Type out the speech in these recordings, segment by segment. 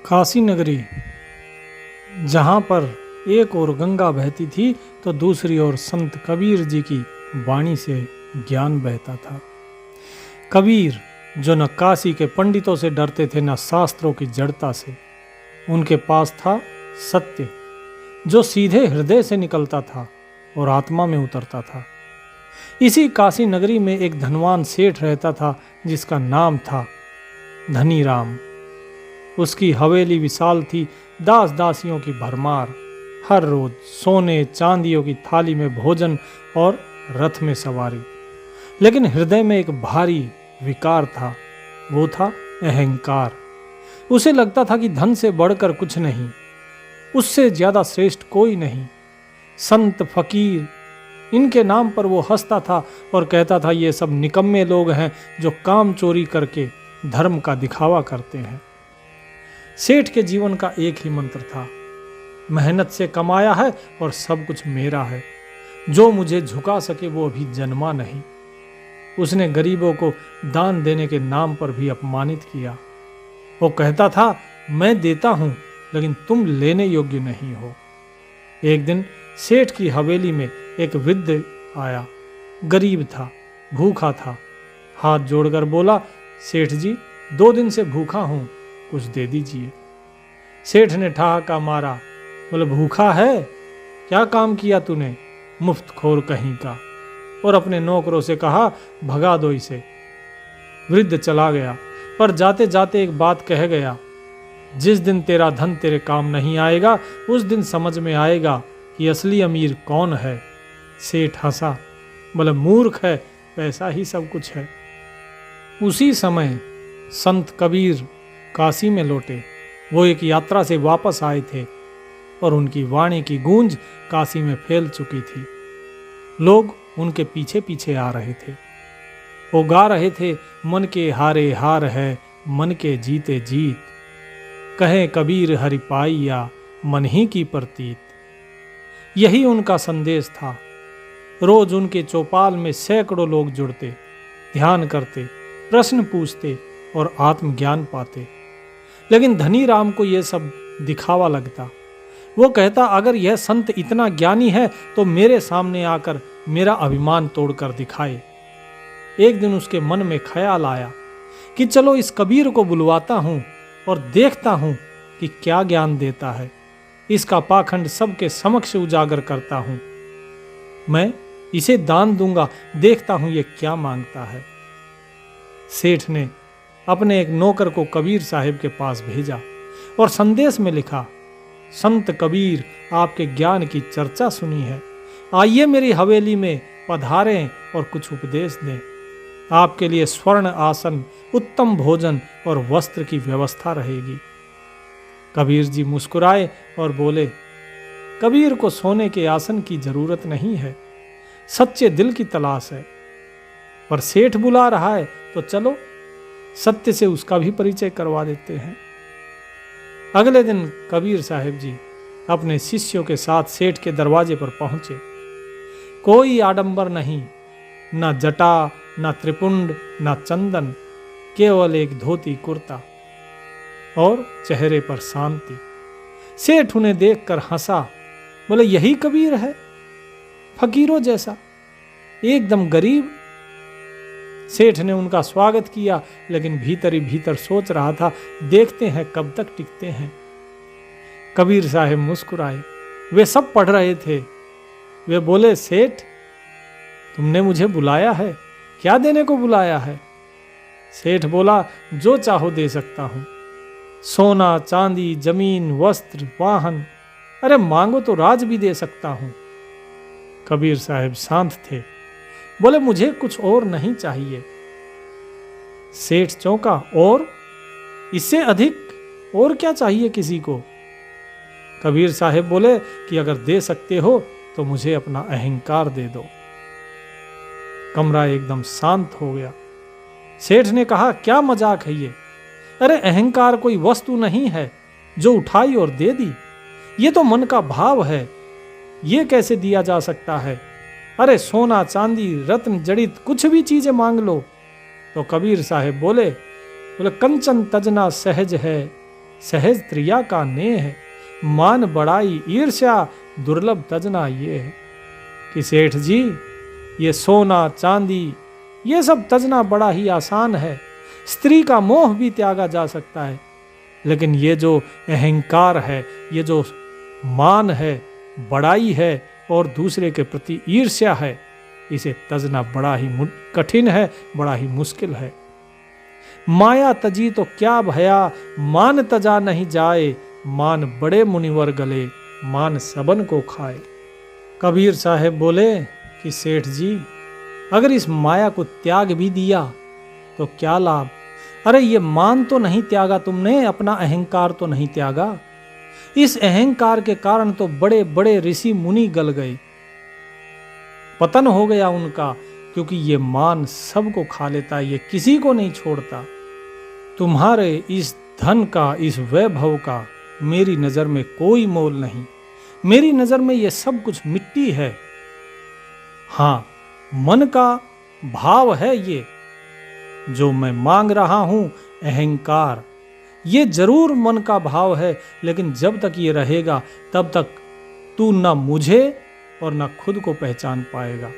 काशी नगरी, जहाँ पर एक ओर गंगा बहती थी तो दूसरी ओर संत कबीर जी की वाणी से ज्ञान बहता था। कबीर जो न काशी के पंडितों से डरते थे न शास्त्रों की जड़ता से, उनके पास था सत्य जो सीधे हृदय से निकलता था और आत्मा में उतरता था। इसी काशी नगरी में एक धनवान सेठ रहता था जिसका नाम था धनी राम। उसकी हवेली विशाल थी, दास दासियों की भरमार, हर रोज सोने चांदियों की थाली में भोजन और रथ में सवारी। लेकिन हृदय में एक भारी विकार था, वो था अहंकार। उसे लगता था कि धन से बढ़कर कुछ नहीं, उससे ज्यादा श्रेष्ठ कोई नहीं। संत फकीर इनके नाम पर वो हंसता था और कहता था ये सब निकम्मे लोग हैं जो काम चोरी करके धर्म का दिखावा करते हैं। सेठ के जीवन का एक ही मंत्र था, मेहनत से कमाया है और सब कुछ मेरा है, जो मुझे झुका सके वो अभी जन्मा नहीं। उसने गरीबों को दान देने के नाम पर भी अपमानित किया। वो कहता था मैं देता हूं लेकिन तुम लेने योग्य नहीं हो। एक दिन सेठ की हवेली में एक वृद्ध आया, गरीब था, भूखा था। हाथ जोड़कर बोला, सेठ जी 2 दिन से भूखा हूं, कुछ दे दीजिए। सेठ ने ठहाका मारा, बोले भूखा है, क्या काम किया तूने, मुफ्तखोर कहीं का, और अपने नौकरों से कहा भगा दो इसे। वृद्ध चला गया, पर जाते जाते एक बात कह गया, जिस दिन तेरा धन तेरे काम नहीं आएगा उस दिन समझ में आएगा कि असली अमीर कौन है। सेठ हंसा, बोले मूर्ख है, पैसा ही सब कुछ है। उसी समय संत कबीर काशी में लौटे। वो एक यात्रा से वापस आए थे और उनकी वाणी की गूंज काशी में फैल चुकी थी। लोग उनके पीछे पीछे आ रहे थे। वो गा रहे थे, मन के हारे हार है, मन के जीते जीत, कहे कबीर हरि पाइया, मन ही की प्रतीत। यही उनका संदेश था। रोज उनके चौपाल में सैकड़ों लोग जुड़ते, ध्यान करते, प्रश्न पूछते और आत्मज्ञान पाते। लेकिन धनी राम को यह सब दिखावा लगता। वो कहता अगर यह संत इतना ज्ञानी है तो मेरे सामने आकर मेरा अभिमान तोड़कर दिखाए। एक दिन उसके मन में ख्याल आया कि चलो इस कबीर को बुलवाता हूं और देखता हूं कि क्या ज्ञान देता है। इसका पाखंड सबके समक्ष उजागर करता हूं। मैं इसे दान दूंगा, देखता हूं ये क्या मांगता है। सेठ ने अपने एक नौकर को कबीर साहिब के पास भेजा और संदेश में लिखा, संत कबीर आपके ज्ञान की चर्चा सुनी है, आइए मेरी हवेली में पधारें और कुछ उपदेश दें। आपके लिए स्वर्ण आसन, उत्तम भोजन और वस्त्र की व्यवस्था रहेगी। कबीर जी मुस्कुराए और बोले, कबीर को सोने के आसन की जरूरत नहीं है, सच्चे दिल की तलाश है। पर सेठ बुला रहा है तो चलो सत्य से उसका भी परिचय करवा देते हैं। अगले दिन कबीर साहिब जी अपने शिष्यों के साथ सेठ के दरवाजे पर पहुंचे। कोई आडंबर नहीं, न जटा, न त्रिपुंड, न चंदन, केवल एक धोती कुर्ता और चेहरे पर शांति। सेठ उन्हें देखकर हंसा, बोले यही कबीर है, फकीरों जैसा, एकदम गरीब। सेठ ने उनका स्वागत किया, लेकिन भीतर ही भीतर सोच रहा था देखते हैं कब तक टिकते हैं। कबीर साहब मुस्कुराए। वे सब पढ़ रहे थे। वे बोले, सेठ तुमने मुझे बुलाया है, क्या देने को बुलाया है? सेठ बोला, जो चाहो दे सकता हूं, सोना चांदी, जमीन, वस्त्र, वाहन, अरे मांगो तो राज भी दे सकता हूं। कबीर साहब शांत थे, बोले मुझे कुछ और नहीं चाहिए। सेठ चौंका, और इससे अधिक और क्या चाहिए किसी को? कबीर साहब बोले कि अगर दे सकते हो तो मुझे अपना अहंकार दे दो। कमरा एकदम शांत हो गया। सेठ ने कहा, क्या मजाक है ये? अरे अहंकार कोई वस्तु नहीं है जो उठाई और दे दी, ये तो मन का भाव है, ये कैसे दिया जा सकता है? अरे सोना चांदी रत्न जड़ित कुछ भी चीजें मांग लो। तो कबीर साहब बोले कंचन तजना सहज है, सहज त्रिया का नेह है। मान बड़ाई ईर्ष्या दुर्लभ तजना ये है। कि सेठ जी, ये सोना चांदी ये सब तजना बड़ा ही आसान है, स्त्री का मोह भी त्यागा जा सकता है, लेकिन ये जो अहंकार है, ये जो मान है, बड़ाई है और दूसरे के प्रति ईर्ष्या है, इसे तजना बड़ा ही कठिन है, बड़ा ही मुश्किल है। माया तजी तो क्या भया, मान तजा नहीं जाए। मान बड़े मुनिवर गले, मान सबन को खाए। कबीर साहब बोले कि सेठ जी, अगर इस माया को त्याग भी दिया तो क्या लाभ। अरे ये मान तो नहीं त्यागा तुमने, अपना अहंकार तो नहीं त्यागा। इस अहंकार के कारण तो बड़े बड़े ऋषि मुनि गल गए, पतन हो गया उनका, क्योंकि ये मान सबको खा लेता है, ये किसी को नहीं छोड़ता। तुम्हारे इस धन का, इस वैभव का मेरी नजर में कोई मोल नहीं। मेरी नजर में ये सब कुछ मिट्टी है। हाँ, मन का भाव है ये जो मैं मांग रहा हूं, अहंकार, ये जरूर मन का भाव है, लेकिन जब तक ये रहेगा तब तक तू ना मुझे और ना खुद को पहचान पाएगा।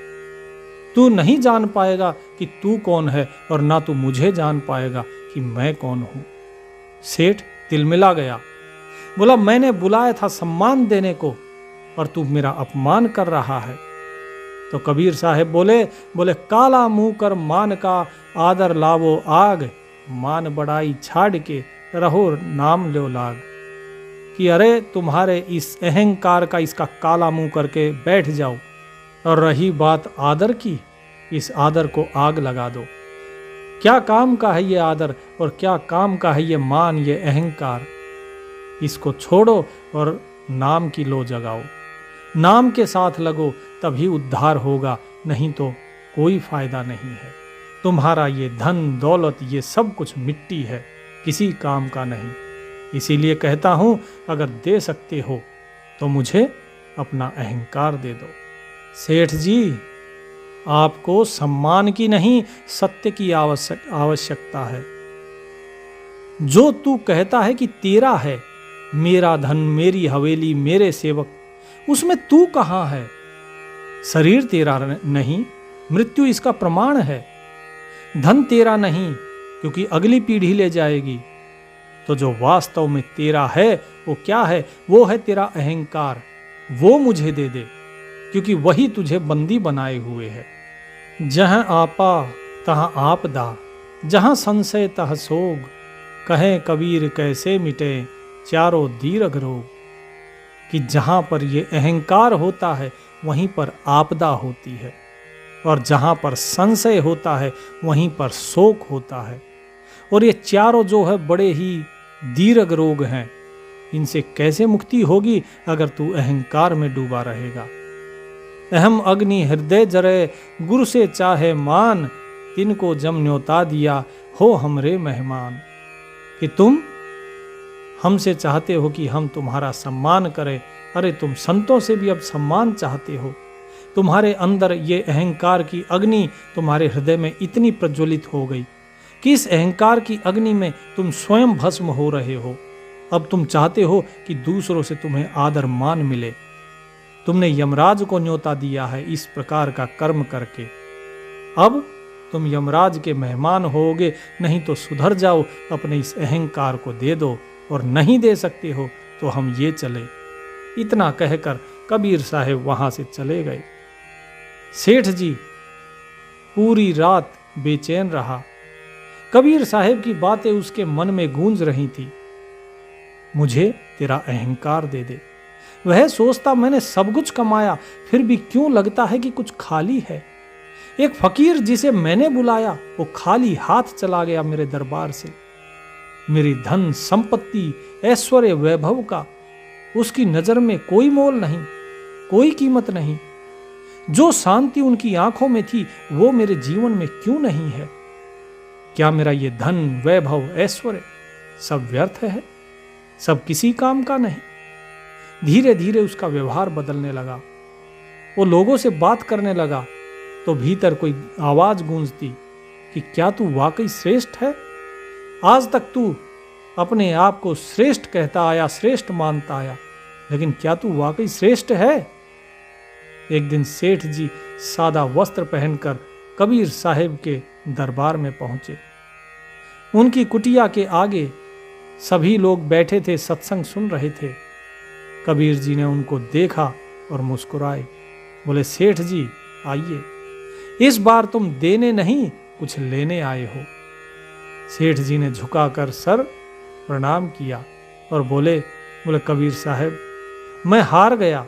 तू नहीं जान पाएगा कि तू कौन है और ना तू मुझे जान पाएगा कि मैं कौन हूं। सेठ तिलमिला गया, बोला मैंने बुलाया था सम्मान देने को और तू मेरा अपमान कर रहा है। तो कबीर साहब बोले काला मुंह कर मान का, आदर लावो आग। मान बड़ाई छाड़ के रहो नाम लो लाग। कि अरे तुम्हारे इस अहंकार का, इसका काला मुंह करके बैठ जाओ। और रही बात आदर की, इस आदर को आग लगा दो। क्या काम का है ये आदर और क्या काम का है ये मान, ये अहंकार। इसको छोड़ो और नाम की लो जगाओ। नाम के साथ लगो, तभी उद्धार होगा, नहीं तो कोई फायदा नहीं है। तुम्हारा ये धन दौलत ये सब कुछ मिट्टी है, किसी काम का नहीं। इसीलिए कहता हूं, अगर दे सकते हो तो मुझे अपना अहंकार दे दो। सेठ जी, आपको सम्मान की नहीं, सत्य की आवश्यकता है। जो तू कहता है कि तेरा है, मेरा धन, मेरी हवेली, मेरे सेवक, उसमें तू कहां है। शरीर तेरा नहीं, मृत्यु इसका प्रमाण है। धन तेरा नहीं, क्योंकि अगली पीढ़ी ले जाएगी। तो जो वास्तव में तेरा है वो क्या है? वो है तेरा अहंकार। वो मुझे दे दे, क्योंकि वही तुझे बंदी बनाए हुए है। जहां आपा तहां आपदा, जहां संशय तह सोग। कहें कबीर कैसे मिटे चारों दीर्घ रोग। कि जहां पर ये अहंकार होता है वहीं पर आपदा होती है, और जहां पर संशय होता है वहीं पर शोक होता है। और ये चारों जो है बड़े ही दीर्घ रोग हैं। इनसे कैसे मुक्ति होगी अगर तू अहंकार में डूबा रहेगा। अहम अग्नि हृदय जरे, गुरु से चाहे मान। तिनको जम न्योता दिया, हो हमरे मेहमान। कि तुम हमसे चाहते हो कि हम तुम्हारा सम्मान करें। अरे तुम संतों से भी अब सम्मान चाहते हो। तुम्हारे अंदर ये अहंकार की अग्नि तुम्हारे हृदय में इतनी प्रज्वलित हो गई कि इस अहंकार की अग्नि में तुम स्वयं भस्म हो रहे हो। अब तुम चाहते हो कि दूसरों से तुम्हें आदर मान मिले। तुमने यमराज को न्योता दिया है इस प्रकार का कर्म करके। अब तुम यमराज के मेहमान होगे, नहीं तो सुधर जाओ, अपने इस अहंकार को दे दो, और नहीं दे सकते हो तो हम ये चले। इतना कहकर कबीर साहब वहां से चले गए। सेठ जी पूरी रात बेचैन रहा। कबीर साहब की बातें उसके मन में गूंज रही थी। मुझे तेरा अहंकार दे दे। वह सोचता मैंने सब कुछ कमाया, फिर भी क्यों लगता है कि कुछ खाली है। एक फकीर जिसे मैंने बुलाया वो खाली हाथ चला गया मेरे दरबार से। मेरी धन संपत्ति ऐश्वर्य वैभव का उसकी नजर में कोई मोल नहीं, कोई कीमत नहीं। जो शांति उनकी आंखों में थी वो मेरे जीवन में क्यों नहीं है। क्या मेरा ये धन वैभव ऐश्वर्य सब व्यर्थ है? सब किसी काम का नहीं। धीरे धीरे उसका व्यवहार बदलने लगा। वो लोगों से बात करने लगा तो भीतर कोई आवाज गूंजती कि क्या तू वाकई श्रेष्ठ है? आज तक तू अपने आप को श्रेष्ठ कहता आया, श्रेष्ठ मानता आया, लेकिन क्या तू वाकई श्रेष्ठ है? एक दिन सेठ जी सादा वस्त्र पहनकर कबीर साहिब के दरबार में पहुंचे। उनकी कुटिया के आगे सभी लोग बैठे थे, सत्संग सुन रहे थे। कबीर जी ने उनको देखा और मुस्कुराए, बोले सेठ जी आइए, इस बार तुम देने नहीं कुछ लेने आए हो। सेठ जी ने झुकाकर सर प्रणाम किया और बोले कबीर साहब मैं हार गया,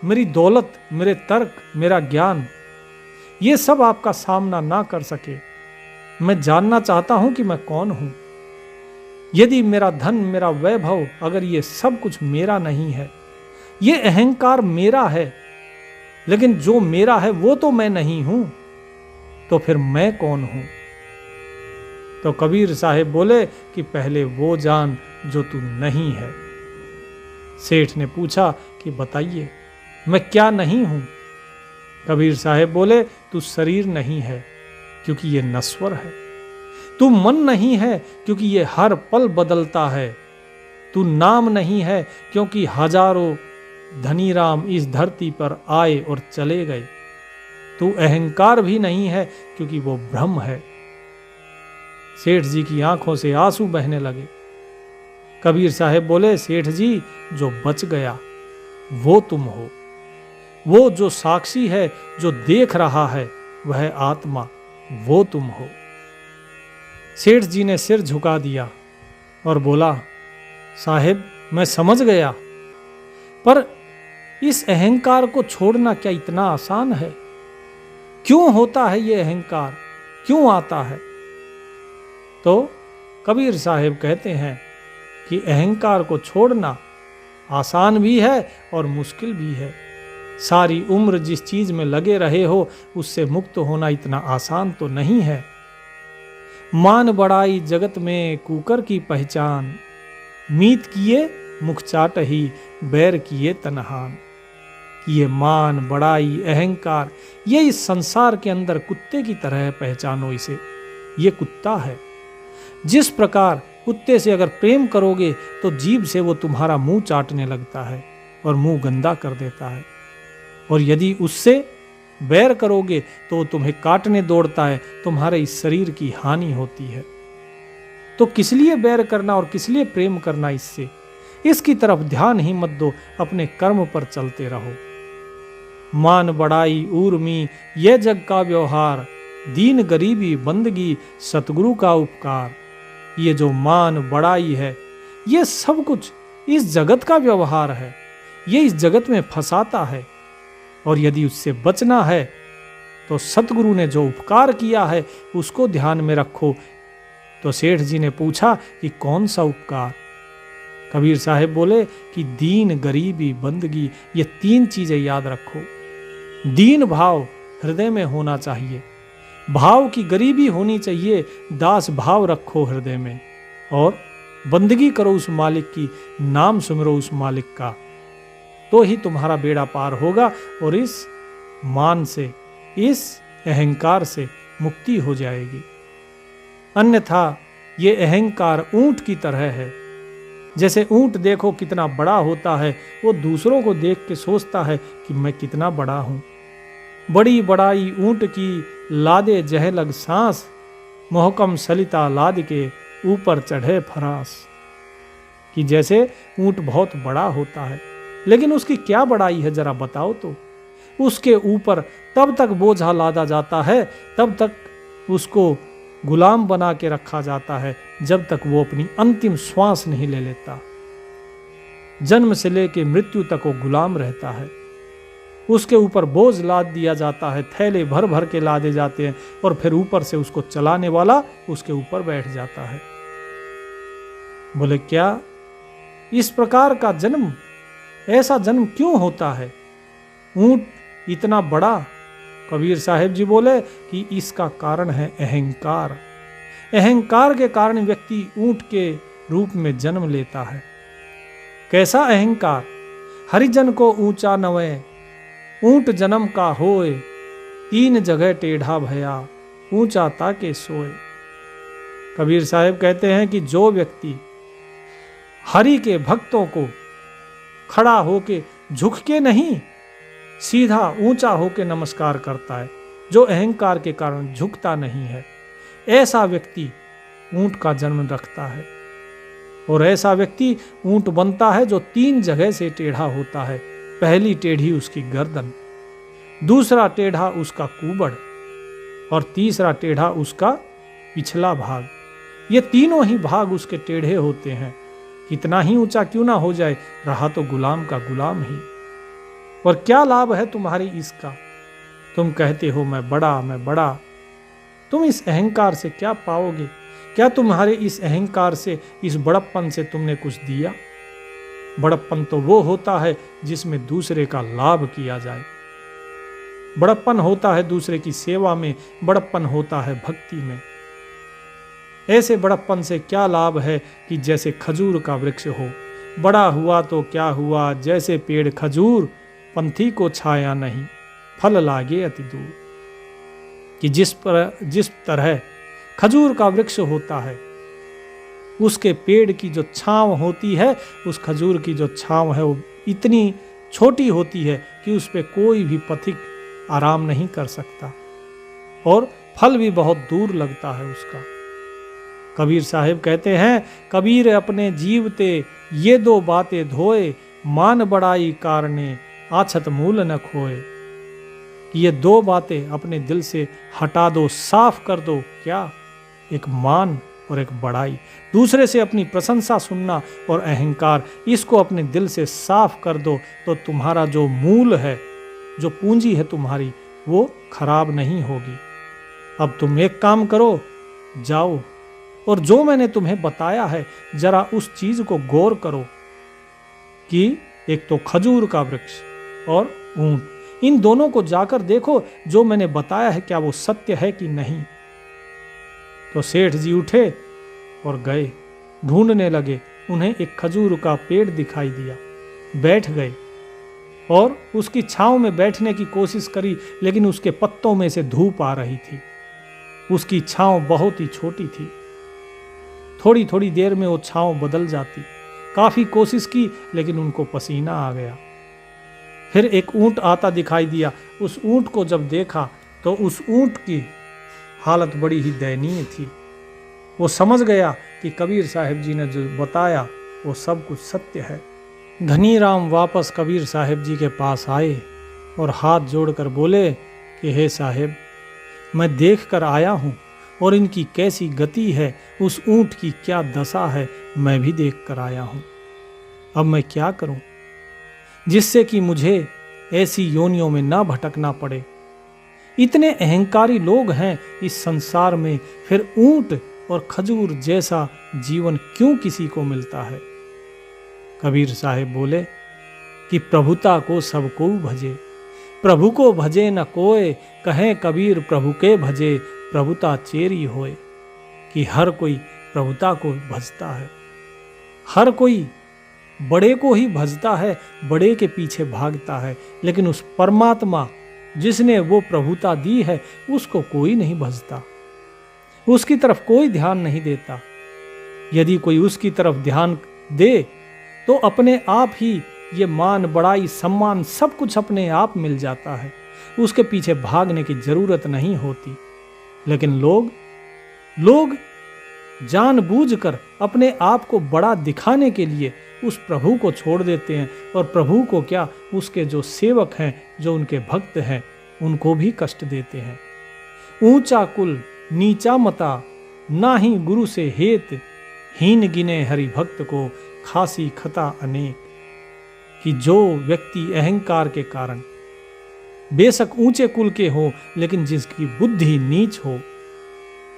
मेरी दौलत, मेरे तर्क, मेरा ज्ञान, ये सब आपका सामना ना कर सके। मैं जानना चाहता हूं कि मैं कौन हूं। यदि मेरा धन, मेरा वैभव, अगर ये सब कुछ मेरा नहीं है, ये अहंकार मेरा है, लेकिन जो मेरा है वो तो मैं नहीं हूं, तो फिर मैं कौन हूं? तो कबीर साहिब बोले कि पहले वो जान जो तू नहीं है। सेठ ने पूछा कि बताइए मैं क्या नहीं हूं? कबीर साहिब बोले तू शरीर नहीं है क्योंकि ये नश्वर है, तू मन नहीं है क्योंकि ये हर पल बदलता है, तू नाम नहीं है क्योंकि हजारों धनी राम इस धरती पर आए और चले गए, तू अहंकार भी नहीं है क्योंकि वो भ्रम है। सेठ जी की आंखों से आंसू बहने लगे। कबीर साहब बोले सेठ जी जो बच गया वो तुम हो, वो जो साक्षी है, जो देख रहा है, वह आत्मा, वो तुम हो। सेठ जी ने सिर झुका दिया और बोला साहेब मैं समझ गया, पर इस अहंकार को छोड़ना क्या इतना आसान है? क्यों होता है ये अहंकार, क्यों आता है? तो कबीर साहिब कहते हैं कि अहंकार को छोड़ना आसान भी है और मुश्किल भी है। सारी उम्र जिस चीज में लगे रहे हो उससे मुक्त होना इतना आसान तो नहीं है। मान बढ़ाई जगत में कुकर की पहचान, मीत किए मुख चाट ही बैर किए तनहान। ये मान बढ़ाई अहंकार ये इस संसार के अंदर कुत्ते की तरह पहचानो इसे, ये कुत्ता है। जिस प्रकार कुत्ते से अगर प्रेम करोगे तो जीभ से वो तुम्हारा मुंह चाटने लगता है और मुंह गंदा कर देता है, और यदि उससे बैर करोगे तो वो तुम्हें काटने दौड़ता है, तुम्हारे इस शरीर की हानि होती है। तो किस लिए बैर करना और किस लिए प्रेम करना? इसकी तरफ ध्यान ही मत दो, अपने कर्म पर चलते रहो। मान बढ़ाई ऊर्मी यह जग का व्यवहार, दीन गरीबी बंदगी सतगुरु का उपकार। ये जो मान बढ़ाई है ये सब कुछ इस जगत का व्यवहार है, ये इस जगत में फंसाता है, और यदि उससे बचना है तो सतगुरु ने जो उपकार किया है उसको ध्यान में रखो। तो सेठ जी ने पूछा कि कौन सा उपकार? कबीर साहब बोले कि दीन गरीबी बंदगी, ये तीन चीजें याद रखो। दीन भाव हृदय में होना चाहिए, भाव की गरीबी होनी चाहिए, दास भाव रखो हृदय में, और बंदगी करो उस मालिक की, नाम सुमरो उस मालिक का, तो ही तुम्हारा बेड़ा पार होगा और इस मान से, इस अहंकार से मुक्ति हो जाएगी। अन्यथा ये अहंकार ऊंट की तरह है। जैसे ऊंट देखो कितना बड़ा होता है, वो दूसरों को देख के सोचता है कि मैं कितना बड़ा हूं। बड़ी बड़ाई ऊंट की लादे जह लग सांस, मोहकम सलिता लाद के ऊपर चढ़े फरास। कि जैसे ऊंट बहुत बड़ा होता है, लेकिन उसकी क्या बड़ाई है जरा बताओ तो। उसके ऊपर तब तक बोझा लादा जाता है, तब तक उसको गुलाम बना के रखा जाता है जब तक वो अपनी अंतिम श्वास नहीं ले लेता। जन्म से लेके मृत्यु तक वो गुलाम रहता है। उसके ऊपर बोझ लाद दिया जाता है, थैले भर भर के लादे जाते हैं, और फिर ऊपर से उसको चलाने वाला उसके ऊपर बैठ जाता है। बोले क्या इस प्रकार का जन्म, ऐसा जन्म क्यों होता है? ऊंट इतना बड़ा? कबीर साहिब जी बोले कि इसका कारण है अहंकार। अहंकार के कारण व्यक्ति ऊंट के रूप में जन्म लेता है। कैसा अहंकार? हरिजन को ऊंचा नवे, ऊंट जन्म का होए, तीन जगह टेढ़ा भया, ऊंचा ताके सोए। कबीर साहिब कहते हैं कि जो व्यक्ति हरि के भक्तों को खड़ा होके झुक के नहीं, सीधा ऊंचा होके नमस्कार करता है, जो अहंकार के कारण झुकता नहीं है। ऐसा व्यक्ति ऊंट का जन्म रखता है, और ऐसा व्यक्ति ऊंट बनता है जो 3 जगह से टेढ़ा होता है। पहली टेढ़ी उसकी गर्दन, दूसरा टेढ़ा उसका कुबड़, और तीसरा टेढ़ा उसका पिछला भाग। ये तीनों ही भाग उसके टेढ़े होते हैं। कितना ही ऊंचा क्यों ना हो जाए, रहा तो गुलाम का गुलाम ही। और क्या लाभ है तुम्हारी इसका? तुम कहते हो मैं बड़ा। तुम इस अहंकार से क्या पाओगे? क्या तुम्हारे इस अहंकार से, इस बड़प्पन से तुमने कुछ दिया? बड़प्पन तो वो होता है जिसमें दूसरे का लाभ किया जाए। बड़प्पन होता है दूसरे की सेवा में, बड़प्पन होता है भक्ति में। ऐसे बड़प्पन से क्या लाभ है कि जैसे खजूर का वृक्ष हो, बड़ा हुआ तो क्या हुआ, जैसे पेड़ खजूर, पंथी को छाया नहीं, फल लागे अति दूर। कि जिस तरह खजूर का वृक्ष होता है, उसके पेड़ की जो छांव होती है, उस खजूर की जो छांव है वो इतनी छोटी होती है कि उस पे कोई भी पथिक आराम नहीं कर सकता, और फल भी बहुत दूर लगता है उसका। कबीर साहिब कहते हैं, कबीर अपने जीवते ये 2 बातें धोए, मान बड़ाई कारणे आछत मूल न खोए। कि ये 2 बातें अपने दिल से हटा दो, साफ कर दो। क्या? एक मान और एक बड़ाई। दूसरे से अपनी प्रशंसा सुनना और अहंकार, इसको अपने दिल से साफ कर दो, तो तुम्हारा जो मूल है, जो पूंजी है तुम्हारी, वो खराब नहीं होगी। अब तुम एक काम करो, जाओ और जो मैंने तुम्हें बताया है, जरा उस चीज को गौर करो कि एक तो खजूर का वृक्ष और ऊंट, इन दोनों को जाकर देखो, जो मैंने बताया है क्या वो सत्य है कि नहीं। तो सेठ जी उठे और गए, ढूंढने लगे। उन्हें एक खजूर का पेड़ दिखाई दिया, बैठ गए और उसकी छांव में बैठने की कोशिश करी, लेकिन उसके पत्तों में से धूप आ रही थी। उसकी छांव बहुत ही छोटी थी, थोड़ी थोड़ी देर में वो छांव बदल जाती। काफी कोशिश की, लेकिन उनको पसीना आ गया। फिर एक ऊंट आता दिखाई दिया। उस ऊंट को जब देखा तो उस ऊंट की हालत बड़ी ही दयनीय थी। वो समझ गया कि कबीर साहिब जी ने जो बताया वो सब कुछ सत्य है। धनीराम वापस कबीर साहिब जी के पास आए और हाथ जोड़कर बोले कि हे साहिब, मैं देख कर आया हूँ, और इनकी कैसी गति है, उस ऊंट की क्या दशा है, मैं भी देख कर आया हूँ। अब मैं क्या करूं जिससे कि मुझे ऐसी योनियों में ना भटकना पड़े। इतने अहंकारी लोग हैं इस संसार में, फिर ऊंट और खजूर जैसा जीवन क्यों किसी को मिलता है? कबीर साहिब बोले कि प्रभुता को सबको भजे, प्रभु को भजे न कोय, कहें कबीर प्रभु के भजे, प्रभुता चेरी होए। कि हर कोई प्रभुता को भजता है, हर कोई बड़े को ही भजता है, बड़े के पीछे भागता है, लेकिन उस परमात्मा जिसने वो प्रभुता दी है उसको कोई नहीं भजता, उसकी तरफ कोई ध्यान नहीं देता। यदि कोई उसकी तरफ ध्यान दे तो अपने आप ही ये मान, बड़ाई, सम्मान सब कुछ अपने आप मिल जाता है, उसके पीछे भागने की जरूरत नहीं होती। लेकिन लोग जानबूझकर अपने आप को बड़ा दिखाने के लिए उस प्रभु को छोड़ देते हैं, और प्रभु को क्या, उसके जो सेवक हैं, जो उनके भक्त हैं, उनको भी कष्ट देते हैं। ऊंचा कुल नीचा मता, ना ही गुरु से हेत, हीन गिने हरि भक्त को, खासी खता अनेक। कि जो व्यक्ति अहंकार के कारण बेशक ऊंचे कुल के हो, लेकिन जिसकी बुद्धि नीच हो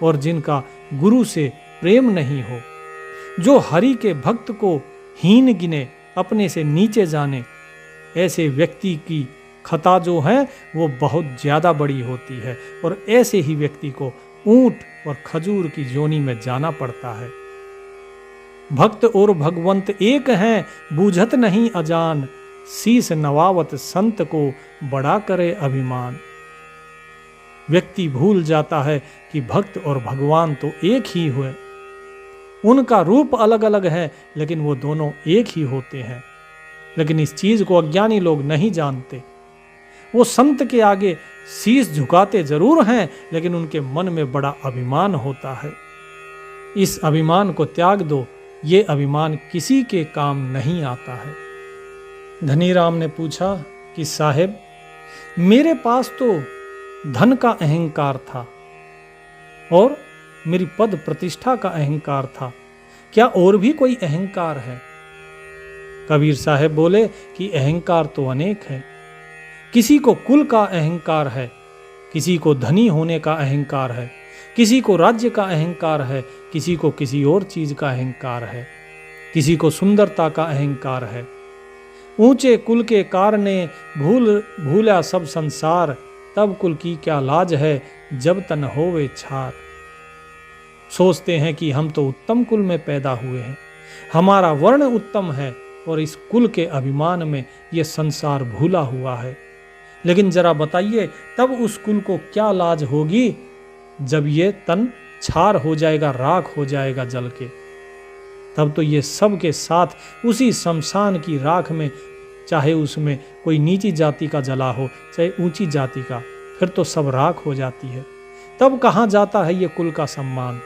और जिनका गुरु से प्रेम नहीं हो, जो हरि के भक्त को हीन गिने, अपने से नीचे जाने, ऐसे व्यक्ति की खता जो है वो बहुत ज्यादा बड़ी होती है, और ऐसे ही व्यक्ति को ऊंट और खजूर की जोनी में जाना पड़ता है। भक्त और भगवंत एक हैं, बूझत नहीं अजान, शीस नवावत संत को बड़ा करे अभिमान। व्यक्ति भूल जाता है कि भक्त और भगवान तो एक ही हुए, उनका रूप अलग अलग है, लेकिन वो दोनों एक ही होते हैं। लेकिन इस चीज को अज्ञानी लोग नहीं जानते। वो संत के आगे शीश झुकाते जरूर हैं, लेकिन उनके मन में बड़ा अभिमान होता है। इस अभिमान को त्याग दो, ये अभिमान किसी के काम नहीं आता है। धनीराम ने पूछा कि साहेब, मेरे पास तो धन का अहंकार था और मेरी पद प्रतिष्ठा का अहंकार था, क्या और भी कोई अहंकार है? कबीर साहब बोले कि अहंकार तो अनेक है। किसी को कुल का अहंकार है, किसी को धनी होने का अहंकार है, किसी को राज्य का अहंकार है, किसी को किसी और चीज का अहंकार है, किसी को सुंदरता का अहंकार है। ऊंचे कुल के कारणे भूला सब संसार, तब कुल की क्या लाज है जब तन होवे छार। सोचते हैं कि हम तो उत्तम कुल में पैदा हुए हैं, हमारा वर्ण उत्तम है, और इस कुल के अभिमान में ये संसार भूला हुआ है। लेकिन जरा बताइए, तब उस कुल को क्या लाज होगी जब ये तन छार हो जाएगा, राख हो जाएगा जल के। तब तो ये सब के साथ उसी शमशान की राख में, चाहे उसमें कोई नीची जाति का जला हो चाहे ऊंची जाति का, फिर तो सब राख हो जाती है। तब कहाँ जाता है ये कुल का सम्मान?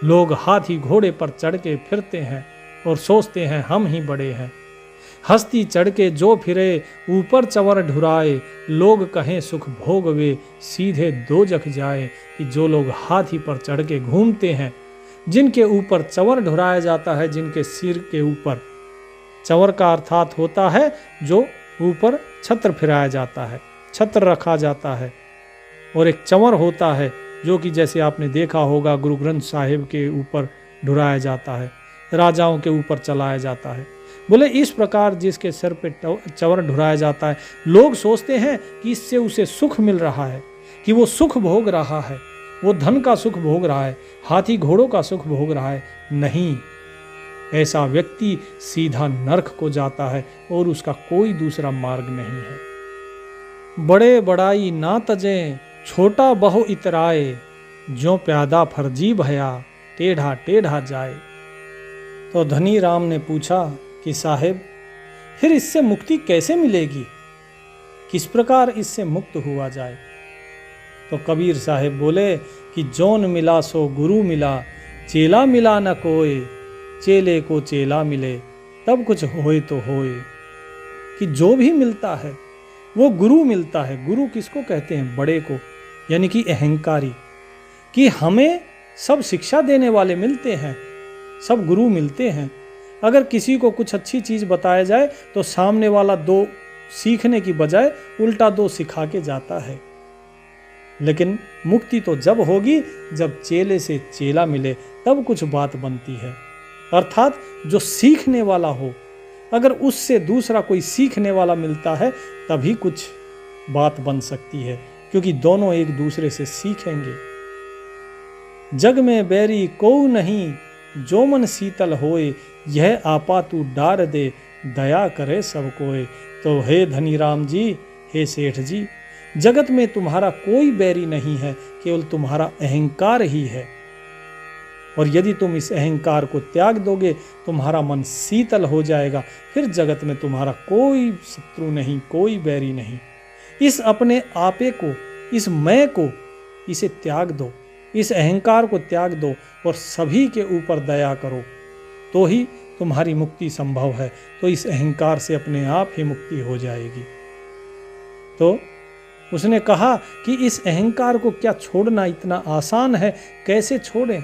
लोग हाथी घोड़े पर चढ़ के फिरते हैं और सोचते हैं हम ही बड़े हैं। हस्ती चढ़ के जो फिरे ऊपर चंवर ढुराए, लोग कहें सुख भोग वे सीधे दोजख जाए। कि जो लोग हाथी पर चढ़ के घूमते हैं, जिनके ऊपर चंवर ढुराया जाता है, जिनके सिर के ऊपर, चंवर का अर्थात होता है जो ऊपर छत्र फिराया जाता है, छत्र रखा जाता है, और एक चंवर होता है जो कि जैसे आपने देखा होगा गुरु ग्रंथ साहिब के ऊपर ढुराया जाता है, राजाओं के ऊपर चलाया जाता है। बोले इस प्रकार जिसके सिर पे चंवर ढुराया जाता है, लोग सोचते हैं कि इससे उसे सुख मिल रहा है, कि वो सुख भोग रहा है, वो धन का सुख भोग रहा है, हाथी घोड़ों का सुख भोग रहा है। नहीं, ऐसा व्यक्ति सीधा नरक को जाता है और उसका कोई दूसरा मार्ग नहीं है। बड़े बड़ाई ना तजें, छोटा बहु इतराए, जो प्यादा फर्जी भया टेढ़ा टेढ़ा जाए। तो धनी राम ने पूछा कि साहेब, फिर इससे मुक्ति कैसे मिलेगी? किस प्रकार इससे मुक्त हुआ जाए? तो कबीर साहेब बोले कि जौन मिला सो गुरु मिला, चेला मिला न कोई, चेले को चेला मिले तब कुछ होए तो होए। कि जो भी मिलता है वो गुरु मिलता है। गुरु किसको कहते हैं? बड़े को, यानी कि अहंकारी। कि हमें सब शिक्षा देने वाले मिलते हैं, सब गुरु मिलते हैं। अगर किसी को कुछ अच्छी चीज बताया जाए तो सामने वाला दो सीखने की बजाय उल्टा दो सिखा के जाता है। लेकिन मुक्ति तो जब होगी जब चेले से चेला मिले, तब कुछ बात बनती है। अर्थात जो सीखने वाला हो, अगर उससे दूसरा कोई सीखने वाला मिलता है तभी कुछ बात बन सकती है, क्योंकि दोनों एक दूसरे से सीखेंगे। जग में बैरी कोऊ नहीं, जो मन शीतल होए, यह आपा तू डार दे, दया करे सब कोय। तो हे धनीराम जी, हे सेठ जी, जगत में तुम्हारा कोई बैरी नहीं है, केवल तुम्हारा अहंकार ही है। और यदि तुम इस अहंकार को त्याग दोगे, तुम्हारा मन शीतल हो जाएगा, फिर जगत में तुम्हारा कोई शत्रु नहीं, कोई बैरी नहीं। इस अपने आपे को, इस मैं को, इसे त्याग दो, इस अहंकार को त्याग दो और सभी के ऊपर दया करो, तो ही तुम्हारी मुक्ति संभव है। तो इस अहंकार से अपने आप ही मुक्ति हो जाएगी। तो उसने कहा कि इस अहंकार को क्या छोड़ना इतना आसान है, कैसे छोड़ें?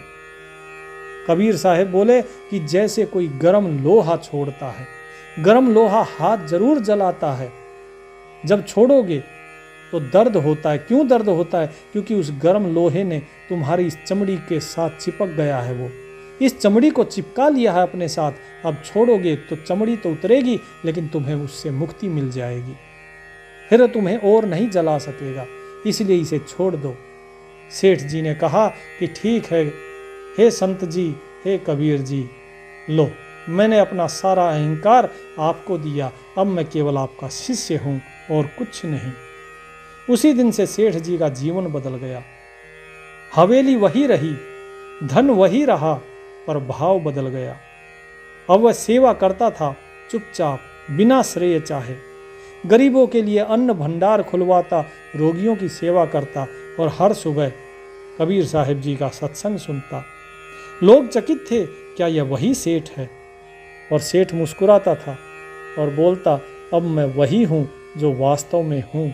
कबीर साहब बोले कि जैसे कोई गर्म लोहा छोड़ता है। गर्म लोहा हाथ जरूर जलाता है, जब छोड़ोगे तो दर्द होता है। क्यों दर्द होता है? क्योंकि उस गर्म लोहे ने तुम्हारी इस चमड़ी के साथ चिपक गया है, वो इस चमड़ी को चिपका लिया है अपने साथ। अब छोड़ोगे तो चमड़ी तो उतरेगी, लेकिन तुम्हें उससे मुक्ति मिल जाएगी, फिर तुम्हें और नहीं जला सकेगा, इसलिए इसे छोड़ दो। सेठ जी ने कहा कि ठीक है, हे संत जी, हे कबीर जी, लो मैंने अपना सारा अहंकार आपको दिया, अब मैं केवल आपका शिष्य हूँ और कुछ नहीं। उसी दिन से सेठ जी का जीवन बदल गया। हवेली वही रही, धन वही रहा, पर भाव बदल गया। अब वह सेवा करता था चुपचाप, बिना श्रेय चाहे। गरीबों के लिए अन्न भंडार खुलवाता, रोगियों की सेवा करता और हर सुबह कबीर साहिब जी का सत्संग सुनता। लोग चकित थे, क्या यह वही सेठ है? और सेठ मुस्कुराता था और बोलता, अब मैं वही हूँ जो वास्तव में हूँ,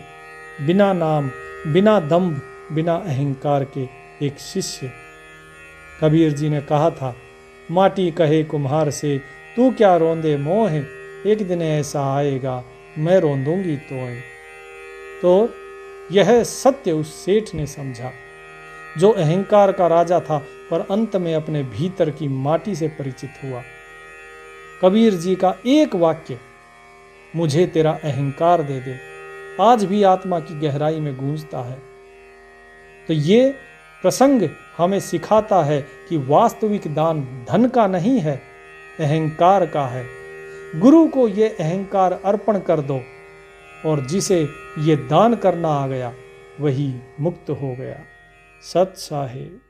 बिना नाम, बिना दंभ, बिना अहंकार के एक शिष्य। कबीर जी ने कहा था, माटी कहे कुम्हार से, तू क्या रोंदे मोह, एक दिन ऐसा आएगा मैं रोंदूंगी तोय। तो यह सत्य उस सेठ ने समझा, जो अहंकार का राजा था पर अंत में अपने भीतर की माटी से परिचित हुआ। कबीर जी का एक वाक्य, मुझे तेरा अहंकार दे दे, आज भी आत्मा की गहराई में गूंजता है। तो ये प्रसंग हमें सिखाता है कि वास्तविक दान धन का नहीं है, अहंकार का है। गुरु को ये अहंकार अर्पण कर दो और जिसे ये दान करना आ गया वही मुक्त हो गया। सत साहिब।